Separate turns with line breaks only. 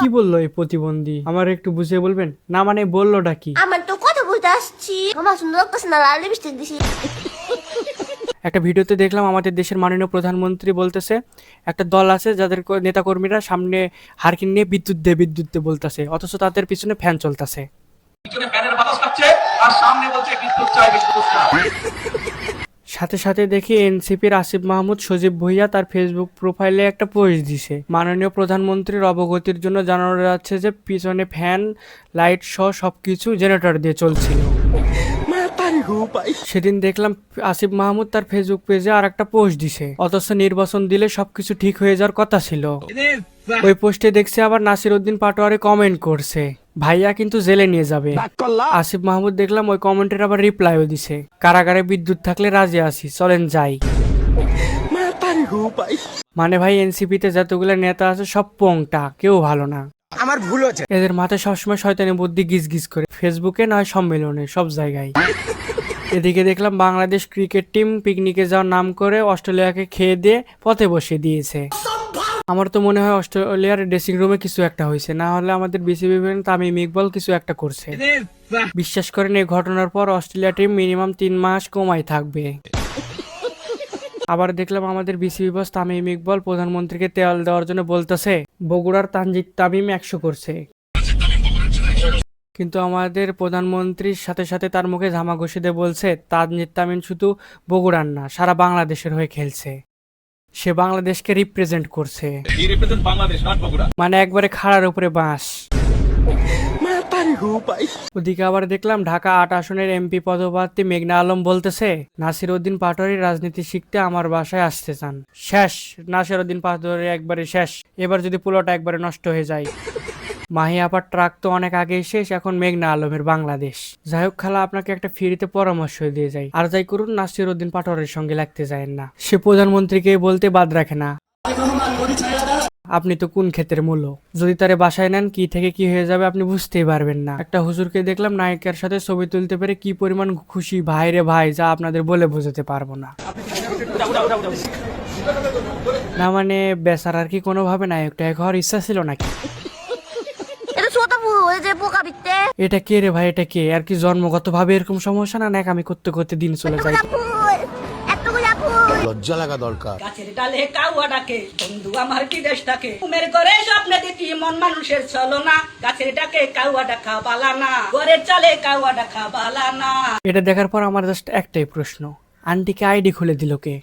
কি বললো এই প্রতিবন্ধী? আমার একটু বুঝিয়ে বলবেন? না মানে বললোটা কি?
আমার তো কথা বলতে আসছি, আমার সুন্দর লাগতেছে না, লাল লিপস্টিক দিছি।
একটা ভিডিওতে দেখলাম আমাদের দেশের মাননীয় প্রধানমন্ত্রী বলতেছে একটা দল আছে যাদের নেতাকর্মীরা সামনে হারকিন নিয়ে বিদ্যুৎ দে বলতেছে, অথচ তাদের পিছনে ফ্যান চলতেছে।
পিছনে ফ্যানের বাতাস খাচ্ছে আর সামনে বলছে বিদ্যুৎ চাই বিদ্যুৎ চাই।
সাথে সাথে দেখি এনসিপির আসিফ মাহমুদ সজীব ভুইয়া তার ফেসবুক প্রোফাইলে একটা পোস্ট দিছে, মাননীয় প্রধানমন্ত্রীর অবগতির জন্য জানানো যাচ্ছে যে পিছনে ফ্যান লাইট সহ সবকিছু জেনারেটর দিয়ে চলছিল। সেদিন দেখলাম আসিফ মাহমুদ তার ফেসবুক পেজে আর একটা পোস্ট দিছে, অথচ নির্বাচন দিলে সবকিছু ঠিক হয়ে যাওয়ার কথা ছিল। ওই পোস্টে দেখছি আবার নাসির উদ্দিন পাটোয়ারি কমেন্ট করছে, ভাইয়া কিন্তু জেলে নিয়ে যাবে। আসিফ মাহমুদ দেখলাম ওই কমেন্টের আবার রিপ্লাইও দিছে, কারাগারে বিদ্যুৎ থাকলে রাজি আছি, চলেন যাই। মানে ভাই এনসিপিতে যতগুলো নেতা আছে সব পোংটা, কেউ ভালো না।
আমার ভুল হচ্ছে।
এদের মাথায় সবসময় শয়তানি বুদ্ধি গিজ গিজ করে, ফেসবুকে নয় সম্মেলনে সব জায়গায়। এদিকে দেখলাম বাংলাদেশ ক্রিকেট টিম পিকনিকে যাওয়ার নাম করে অস্ট্রেলিয়াকে খেয়ে দিয়ে পথে বসিয়ে দিয়েছে। আমার তো মনে হয় অস্ট্রেলিয়ার ড্রেসিং রুমে কিছু একটা হয়েছে, না হলে আমাদের বিসিবি তামিম ইকবাল কিছু একটা করছে। বিশ্বাস করেন এই ঘটনার পর অস্ট্রেলিয়া টিম মিনিমাম 3 মাস কমাই থাকবে। আবার দেখলাম আমাদের বিসিবি বস তামিম ইকবাল প্রধানমন্ত্রীকে তেল দেওয়ার জন্য বলতেছে বগুড়ার তানজিদ তামিম 100 করছে, কিন্তু আমাদের প্রধানমন্ত্রীর সাথে সাথে তার মুখে ঝামা ঘষে দিয়ে বলছে তানজিদ তামিম শুধু বগুড়ার না, সারা বাংলাদেশের হয়ে খেলছে, সে বাংলাদেশকে রিপ্রেজেন্ট করছে। মানে একবারে খাড়ার উপরে বাঁশ। ওদিকে আবার দেখলাম ঢাকা 8 আসনের এমপি পদপ্রার্থী মেঘনা আলম বলতেছে নাসির উদ্দিন পাটোয়ারি রাজনীতি শিখতে আমার বাসায় আসতে চান। শেষ, নাসির উদ্দিন পাটোয়ারি একবারে শেষ, এবার যদি পুরোটা একবারে নষ্ট হয়ে যায়। মাহি আপার ট্রাক তো অনেক আগেই শেষ, এখন মেঘনা আলমের বাংলাদেশ। যাই হোক খালা, আপনাকে একটা ফ্রিতে পরামর্শ দিয়ে যাই, আর যাই করুন নাসির উদ্দিন পাটোয়ারির সঙ্গে লাগতে যায় না, সে প্রধানমন্ত্রীকে বলতে বাদ রাখে না। আপনি তো কোন ক্ষেতের মূল, যদি তারে বাসায় নেন কি থেকে কি হয়ে যাবে আপনি বুঝতেই পারবেন না। একটা হুজুরকে দেখলাম নায়িকার সাথে ছবি তুলতে পেরে কি পরিমাণ খুশি, ভাই রে ভাই, যা আপনাদের বলে বোঝাতে পারবো না। না মানে বেচারার কি কোনোভাবে নায়কটা হওয়ার ইচ্ছা ছিল নাকি? এটা কে রে ভাই, এটা কে? আর কি জন্মগত ভাবে এরকম সমস্যা, না নাকি আমি করতে করতে দিন চলে যাই?
লজ্জা লাগা দরকার।
গাছের ডালে কাউয়া ডাকে, বন্ধু আমার কি দেশ ডাকে, ঘুমের করে স্বপ্নে দেখি মন মানুষের চলো না, গাছের ডাকে কাউয়া ডাকা বালানা, ঘরের চালে কাউয়া ডাকা বালানা।
এটা দেখার পর আমার জাস্ট একটাই প্রশ্ন, আন্টিকে আইডি খুলে দিল কে?